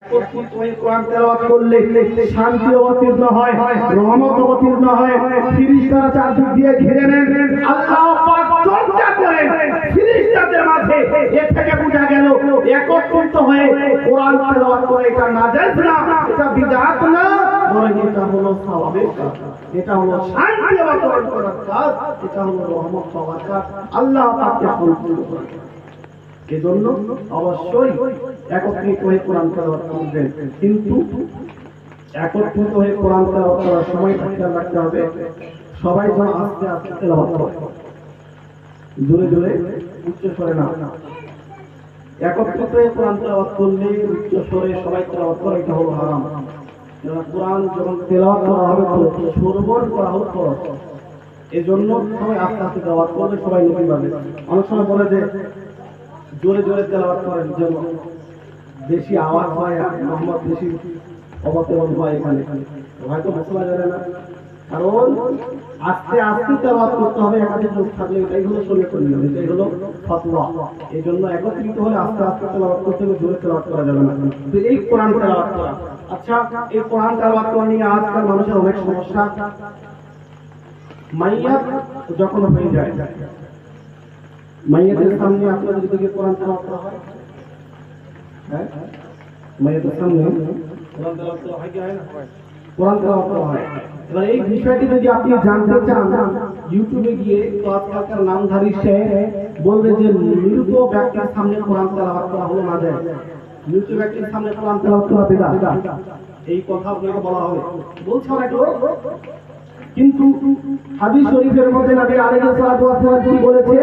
কোরআন তেলাওয়াত করলে শান্তি অবতীর্ণ হয়, রহমত অবতীর্ণ হয়, ফেরেশতারা চারদিক দিয়ে ঘিরে নেন। আল্লাহ পাক চর্চা করেন ফেরেশতাদের মাঝে। এর থেকে বোঝা গেল একত্রিত হয়ে কোরআন তেলাওয়াত করে এটা নাজায়েজ না, এটা বিদআত না, বরং এটা হলো সওয়াবের কাজ, এটা হলো শান্তি অবতীর্ণ করার কাজ, এটা হলো রহমত পাওয়ার কাজ। আল্লাহ পাককে সন্তুষ্ট করেন। এজন্য অবশ্যই একত্রিত হয়ে কোরআন তেলাওয়াত করবেন, কিন্তু একত্রিত হয়ে কোরআন তেলাওয়াত করার সময় খেয়াল রাখতে হবে সবাই যেন আস্তে আস্তে তেলাওয়াত করে, জোরে জোরে উচ্চ স্বরে না। একত্রিত হয়ে কোরআন তেলাওয়াত করলে উচ্চ স্বরে সবাই তেলাওয়াত করে, এটা হলো হারাম। কোরআন যখন তেলাওয়াত করা হবে তো সুরবর করা হলো ফরজ, এজন্য সবাই আস্তে আস্তে তেলাওয়াত করলে সবাই নেকি পাবে। অনেক সময় বলে যে জোরে জোরে তেলাওয়াত করেন যেন বেশি আওয়াজ হয়, মোহাম্মদ বেশি অবতরণ হয়, এখানে হয়তো মশলা যাবে না, কারণ আস্তে আস্তে তেলাওয়াত করতে হবে। একাধিক লোক থাকলে এটাই হলো শরীয়তের নিয়ম, এটাই হলো ফতোয়া। এই জন্য একত্রিত হলে আস্তে আস্তে তেলাওয়াত করতে হবে, জোরে তেলাওয়াত করা যাবে না। তো এই কোরআন তেলাওয়াত করা, আচ্ছা এই কোরআন তেলাওয়াত করা নিয়ে আজকাল মানুষের অনেক সমস্যা। মাইয়াত যখন হয়ে যায়, মাইয়াতের সামনে আপনাদের দিকে কোরআন তেলাওয়াত করা হয়, হ্যাঁ মাইয়াতের সামনে কোরআন তেলাওয়াত করা হয় কি হয় না? কোরআন তেলাওয়াত করা হয়। এবার এই বিষয়টি যদি আপনি জানতে চান ইউটিউবে গিয়ে, তো আজকালকার নামধারী শেখ বলবে যে মৃত ব্যক্তির সামনে কোরআন তেলাওয়াত করা হলো না যায়, মৃত ব্যক্তির সামনে কোরআন তেলাওয়াত করা বিদআত, এই কথা আপনাকে বলা হবে। বলছে অনেক লোক, কিন্তু হাদিস শরীফের মধ্যে নবী আলাইহিস সালাতু ওয়াস সালাম কি বলেছে?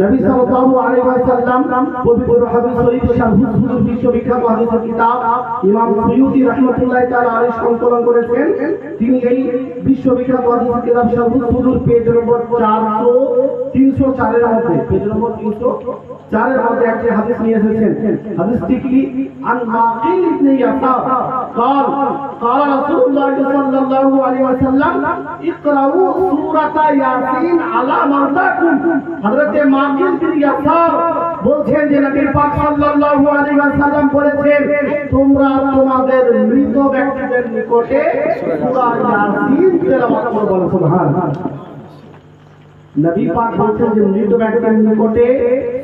নবী সাল্লাল্লাহু আলাইহি ওয়াসাল্লাম পবিত্র হাদিস শরীফ শারহুস সুদূর বিশ্ববিখ্যাত হাদিসের কিতাব ইমাম সুয়ুতী রাহমাতুল্লাহি তাআলা আলাইহি সংকলন করেছেন। তিনি এই বিশ্ববিখ্যাত হাদিসের কিতাব শারহুস সুদূর পেজ নম্বর 304 এর মধ্যে, পেজ নম্বর 304 এর মধ্যে একটি হাদিস নিয়ে এসেছেন। হাদিসটি কি? আন মাকিল ইবনে ইয়াসার قال قال رسول الله صلى الله عليه وسلم اقرأوا سورة ياسين على موتاكم। হযরত মাকিল বিন ইয়াসার বলছেন যে নবী পাক সাল্লাল্লাহু আলাইহি ওয়াসাল্লাম বলেছেন, তোমরা তোমাদের মৃত ব্যক্তিদের নিকটে সূরা ইয়াসিন তেলাওয়াত করো। সুবহানাল্লাহ। নবী পাক বলছেন যে মৃত ব্যক্তিদের নিকটে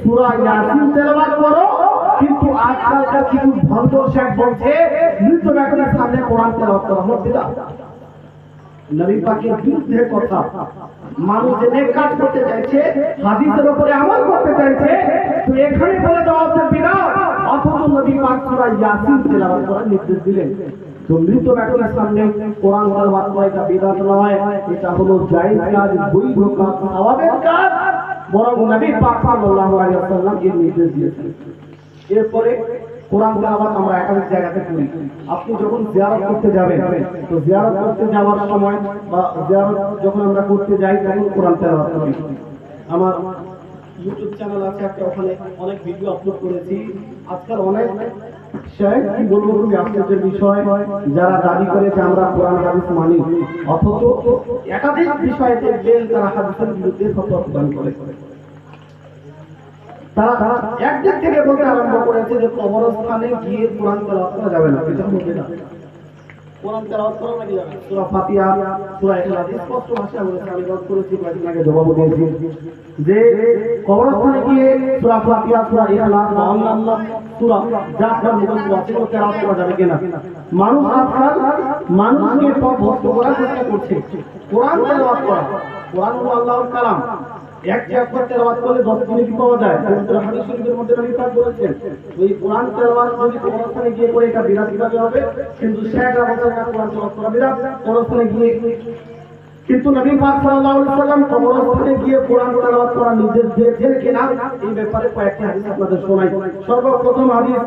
সূরা ইয়াসিন তেলাওয়াত করো, কিন্তু আজকালকার কিছু ভণ্ড শেখ বলছে মৃত ব্যক্তির সামনে কোরআন তেলাওয়াত করা হলো বিদআত। নবী পাকের বিরুদ্ধে কথা। মানুষ যে নেক কাজ করতে চাইছে, হাদিসের উপরে আমল করতে চাইছে, তো এখানে বলে দেওয়া হচ্ছে বিদআত, অথচ নবী পাক সূরা ইয়াসিন তেলাওয়াত করার নির্দেশ দিলেন। তো মৃত ব্যক্তির সামনে কোরআন তেলাওয়াত করা এটা বিদআত নয়, এটা হলো জায়েজ কাজ, বৈধ কাজ, সওয়াবের কাজ, বরং নবী পাক সাল্লাল্লাহু আলাইহি ওয়াসাল্লাম এর নির্দেশ দিয়েছেন। এরপরে কোরআন তেলাওয়াত আমরা একাধিক জায়গাতে করি। আপনি যখন জিয়ারত করতে যাবেন, তো জিয়ারত করতে যাওয়ার সময় বা জিয়ারত যখন আমরা করতে যাই তখন কোরআন তেলাওয়াত করি। আমার ইউটিউব চ্যানেল আছে একটা, ওখানে অনেক ভিডিও আপলোড করেছি। আজকাল অনেক শেখ কি বলবো, খুবই আশ্চর্যের বিষয়, যারা দাবি করে যে আমরা কোরআন হাদিস মানি, অথচ একাধিক বিষয়ে দেখবেন তারা হাদিসের বিরুদ্ধে ফতোয়া প্রদান করে। তারা একদিক থেকে বলতে আরম্ভ করেছে যে কবরস্থানে গিয়ে কোরআন তেলাওয়াত করা যাবে না, এটা বলতে না। কোরআন তেলাওয়াত করা নাকি যাবে? সূরা ফাতিহা, সূরা ইখলাস স্পষ্ট ভাষায় বলেছে। আমি রদ করেছি, কয়েকদিন আগে জবাব দিয়েছি যে কবরস্থানে গিয়ে সূরা ফাতিহা, সূরা ইখলাস বা অন্যান্য সূরা যা আপনার মুখস্থ আছে ওগুলো তেলাওয়াত করা যাবে কিনা। মানুষ আজকাল মানুষকে পথভ্রষ্ট করার চেষ্টা করছে। কোরআন তেলাওয়াত করা, কোরআন হলো আল্লাহর কালাম, এক অক্ষর তেলাওয়াত করলে 10 নেকি পাওয়া যায়। পবিত্র হাদিস শরীফের মধ্যে নবী পাক বলেছেন, ওই কোরআন তেলাওয়াত যদি কবরস্থানে গিয়ে করে এটা বিদআত কিভাবে হবে? কিন্তু শেখরা বলছেন না কোরআন তেলাওয়াত করা বিদআত কবরস্থানে গিয়ে, কিন্তু নবী পাক সাল্লাল্লাহু আলাইহি ওয়াসাল্লাম কবরস্থানে গিয়ে কোরআন তেলাওয়াত করার নির্দেশ দিয়েছেন কিনা এই ব্যাপারে কয়েকটি হাদিস আপনাদের শোনাই। সর্বপ্রথম হাদিস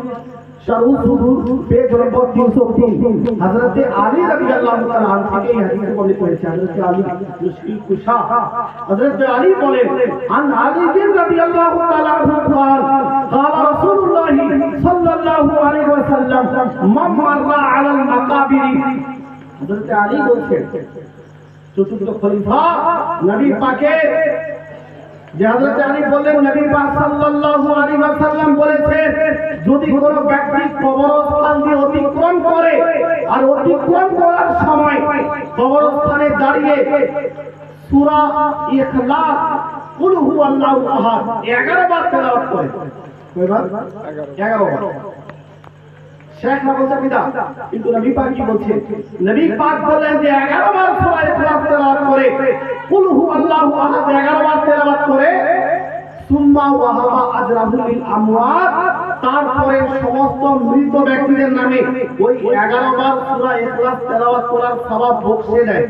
শারহুস সুদূর পেজ নম্বর 303, হযরত আলী রাদিয়াল্লাহু তাআলা আনহু থেকে এই হাদিস বর্ণিত হয়েছে। হযরত আলী মুশকিল কুশা, হযরত আলী বলেন, আন আলী রাদিয়াল্লাহু তাআলা আনহু قال قال رسول الله صلى الله عليه وسلم من مر على المقابر। হযরত আলী বলেন, চতুর্থ খলিফা নবী পাকের যে হযরত আলী বললেন, নবী পাক সাল্লাল্লাহু আলাইহি ওয়াসাল্লাম বলেছেন, যদি কোনো ব্যক্তি কবরস্থান দিয়ে আর অতিক্রম করার সময় কবরস্থানে দাঁড়িয়ে সূরা ইখলাস কুল হুয়াল্লাহু আহাদ 11 বার তেলাওয়াত করে। কয়বার? 11 বার। শেখরা বলছে বিদা, কিন্তু নবী পাক কি বলছেন? নবী পাক বলেন যে 11 বার সূরা ইখলাস তেলাওয়াত করে, কুল হুয়াল্লাহু আহাদ 11 বার তেলাওয়াত করে, সুম্মা ওয়াহাবা আজরাহু লিল আমওয়াত, তারপরে সমস্ত মৃত ব্যক্তিদের নামে ওই 11 বার সূরা ইখলাস তেলাওয়াত করার সওয়াব বকশিয়ে দেয়।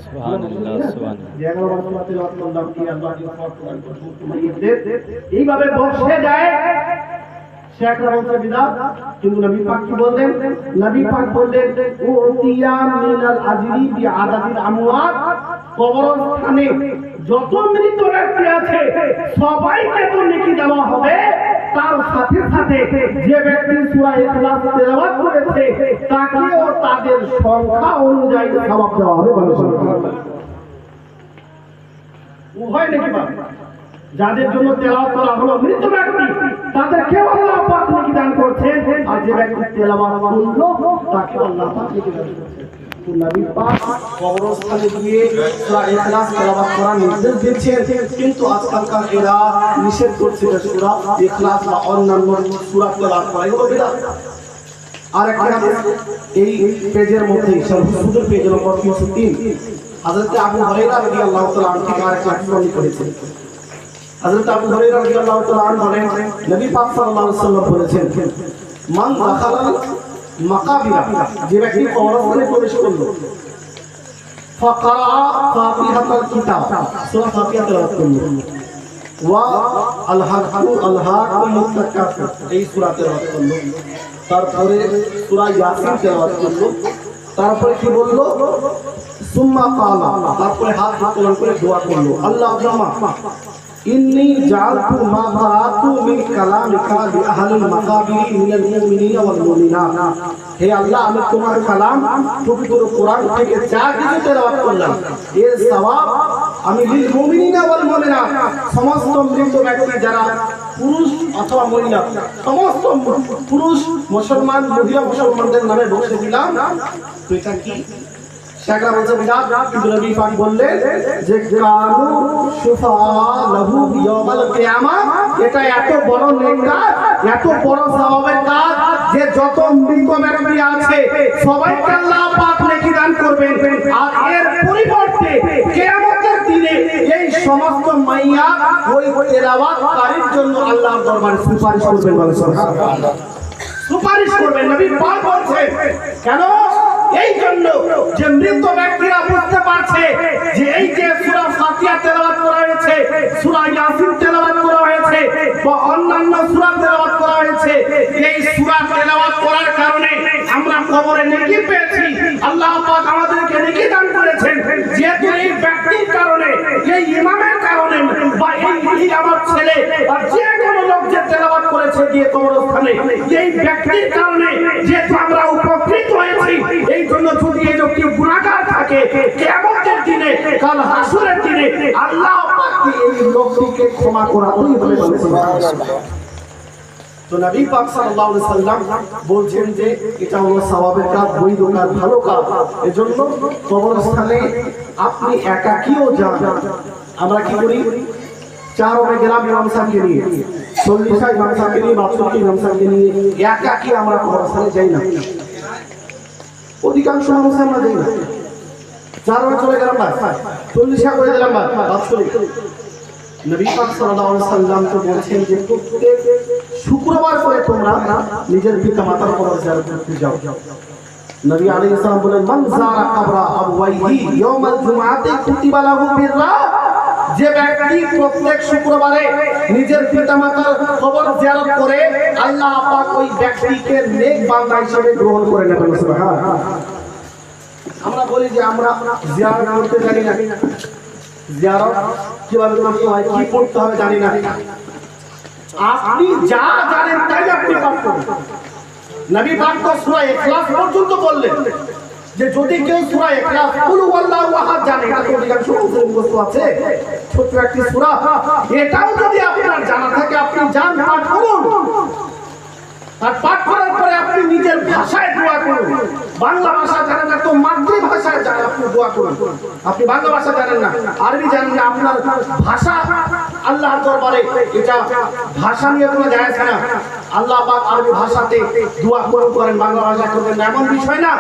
সুবহানাল্লাহ, সুবহানাল্লাহ। 11 বার সূরা তেলাওয়াত করলাম কি আল্লাহ কি সওয়াব প্রদান করবেন, এইভাবে বকশিয়ে দেয়। শেখরা বলছে বিদআত, কিন্তু নবী পাক কি বললেন? নবী পাক বললেন উতিয়া মিনাল আজরি বিআদাদিল আমওয়াত, কবরস্থানে যত মৃত ব্যক্তি আছে সবাইকে তো নেকি দেওয়া হবে, তার সাথে সাথে যে ব্যক্তি সূরা ইখলাস তেলাওয়াত করেছে তাকেও তাদের সংখ্যা অনুযায়ী সওয়াব দেওয়া হবে। উভয় নেকি পাবে। যাদের জন্য তেলাওয়াত করা হলো মৃত ব্যক্তি, তাদেরকেও আল্লাহ পাক নেকি দান করছেন, আর যে ব্যক্তি তেলাওয়াত করলো তাকেও আল্লাহ পাক নেকি দান করছেন। নবী পাক কবরস্থানে গিয়ে সূরা ইখলাস তেলাওয়াত করার নির্দেশ দিচ্ছেন, কিন্তু আজকালকার এরা নিষেধ করছে যে সূরা ইখলাস বা অন্যান্য সূরা তেলাওয়াত করা এগুলো বিদআত। আর একটা হাদিস এই পেজের মধ্যে সর্বসুন্দর পেজ নম্বর 303 হযরত আবু হুরায়রা রাদিয়াল্লাহু তাআলা আনহু থেকে আরেকটা হাদিস বর্ণনা করেছেন। হযরত আবু হুরায়রা রাদিয়াল্লাহু তাআলা আনহু বলেন, নবী পাক সাল্লাল্লাহু আলাইহি ওয়াসাল্লাম বলেছেন, মান দাখালাল মাকাবিরা, যে ব্যক্তি কবরস্থানে প্রবেশ করলো, ফাকারা ফাতিহাতুল কিতাব, সূরা ফাতিহা তেলাওয়াত করলো, ওয়া আলহাকুম মুত্তাকাসির, এই সূরা তেলাওয়াত করলো, তারপরে সূরা ইয়াসিন তেলাওয়াত করলো, তারপরে কি বললো? সুম্মা কালা, তারপরে হাত উত্তোলন করে দোয়া করলো, আল্লাহুম্মা ইন্নী জাআলতু মা কারাতু মিন কালামিকা লিআহলিল মাকাবিরি মিনাল মুমিনিনা ওয়াল মুমিনাত, হে আল্লাহ, আমি তোমার কালাম পবিত্র কোরআন থেকে যা কিছু তেলাওয়াত করলাম এর সওয়াব আমি লিল মুমিনিনা ওয়াল মুমিনাত, সমস্ত মৃত ব্যক্তি যারা পুরুষ অথবা মহিলা, সমস্ত পুরুষ মুসলমান মহিলা মুসলমানদের নামে বসে দিলাম। তো এটা কি? শেখরা বলছে বিদআত, কিন্তু নবী পাক বললেন যে কানু শুফা লাহু ইয়াউমাল কিয়ামাহ, এটা এত বড় নেক কাজ, এত বড় সওয়াবের কাজ যে যত মৃত ব্যক্তি আছে সবাইকে আল্লাহ পাক নেকি দান করবেন। আর এর পরিবর্তে কিয়ামতের দিনে এই সমস্ত মাইয়া ওই তেলাওয়াতকারীর জন্য আল্লাহর দরবারে সুপারিশ করবেন। বলেন সুবহানাল্লাহ। সুপারিশ করবেন। নবী পাক বলছেন কেন? এই জন্য যে মৃত ব্যক্তিরা বুঝতে পারছে যে এই যে সূরা ফাতিহা তেলাওয়াত করা হয়েছে, সূরা ইয়াসিন তেলাওয়াত করা হয়েছে বা অন্যান্য সূরা তেলাওয়াত করা হয়েছে, এই সূরা তেলাওয়াত করার কারণে আমরা কবরে নেকি পেয়েছি, আল্লাহ পাক আমাদেরকে নেকি দান করেছেন। যেহেতু এই ব্যক্তির কারণে, এই ইমামের কারণে বা এই আমার ছেলে বা যে কোনো লোক যে তেলাওয়াত করেছে গিয়ে কবরস্থানে, এই ব্যক্তির কারণে যেহেতু আমরা উপকৃত হয়েছি, এই জন্য যদি এই লোকটি গুনাহগার থাকে কিয়ামতের দিনে, কাল হাসরের দিনে আল্লাহ পাক এই লোকটিকে ক্ষমা করাতেই হবে। তো নবী পাক সাল্লাল্লাহু আলাইহি সাল্লাম বলছেন যে এটা হলো সওয়াবের কাজ, বৈধ কাজ, ভালো কাজ। এজন্য কবরস্থানে আপনি একাকিও যান। আমরা কি করি? 4 ওরে গেলাম ইমাম সাহেবকে নিয়ে, 40 ইমাম সাহেবকে নিয়ে, 62 ইমাম সাহেবকে নিয়ে, একাকি আমরা কবরস্থানে যাই না। অধিকাংশ মানুষ আমরা যাই না। 4 ওরে চলে গেলাম, 40 করে দিলাম, 62। নবী পাক সাল্লাল্লাহু আলাইহি সাল্লাম তো বলেছেন যে প্রত্যেক শুক্রবার করে তোমরা নিজের পিতামাতার কবর জিয়ারত করতে যাও। নবী আলাইহিস সালাম বলেন, মান যারা কবরা আবওয়াইহি ইয়াউমাল জুমআতি কুতিবা লাহু বিররা, যে ব্যক্তি প্রত্যেক শুক্রবারে নিজের পিতামাতার কবর জিয়ারত করে আল্লাহ পাক ওই ব্যক্তিকে নেক বান্দা হিসেবে গ্রহণ করে নেবেন। সুবহানাল্লাহ। আমরা বলি যে আমরা জিয়ারত করতে জানি না, জিয়ারত কিভাবে করতে হয়, কি করতে হবে জানি না। আপনি যা জানেন তাই আপনি পাঠ করুন। নবী পাক তো সূরা ইখলাস পর্যন্ত বললেন যে যদি কেউ সূরা ইখলাস কুল হুয়াল্লাহু আহাদ জানে, এটা তো অধিকাংশ মুসলিম মুখস্থ আছে, ছোট্ট একটি সূরা, এটাও যদি আপনার জানা থাকে আপনি জান পাঠ করুন। আর পাঠ করার পরে আপনি নিজের ভাষায় দোয়া করুন। বাংলা ভাষা জানেন না তো মাতৃভাষায় জানেন, আপনি দোয়া করুন। আপনি বাংলা ভাষা জানেন না, আরবি জানেন না, আপনার ভাষা আল্লাহর দরবারে এটা ভাষা নিয়ে কোনো যায় আসে না। আল্লাহ পাক আরবি ভাষাতে দোয়া করেন, বাংলা ভাষা করবেন না, এমন বিষয় না।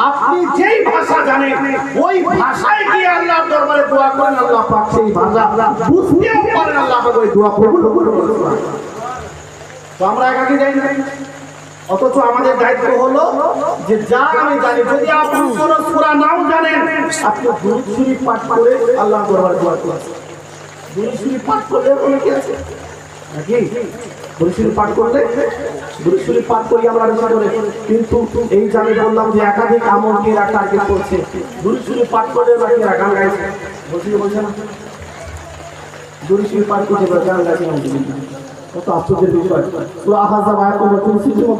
আপনি যেই ভাষা জানেন ওই ভাষায় গিয়ে আল্লাহর দরবারে দোয়া করেন, আল্লাহ পাক সেই ভাষা বুঝতেও পারেন, আল্লাহ পাক ওই দোয়া কবুল করবেন। তো আমরা একাকি যাই না, অথচ আমাদের দায়িত্ব হলো যে যা আমি জানি, যদি আপনি কোন সূরা নাও জানেন, আপনি দুরূদ শরীফ পাঠ করে আল্লাহর দরবারে দোয়া করুন। দুরূদ শরীফ পাঠ করলে কোনো কি আছে নাকি? দুরূদ শরীফ পাঠ করলে, দুরূদ শরীফ পাঠ করি আমরা বেশি করে, কিন্তু এই যে আমি বললাম যে একাধিক আমলকে টার্গেট করছে, দুরূদ শরীফ পাঠ করলে নাকি গান গাইছে, বলছে না দুরূদ শরীফ পাঠ করতে গান গাইছে, কত আশ্চর্যের বিষয়। সূরা আহজাব আয়াত নম্বর 64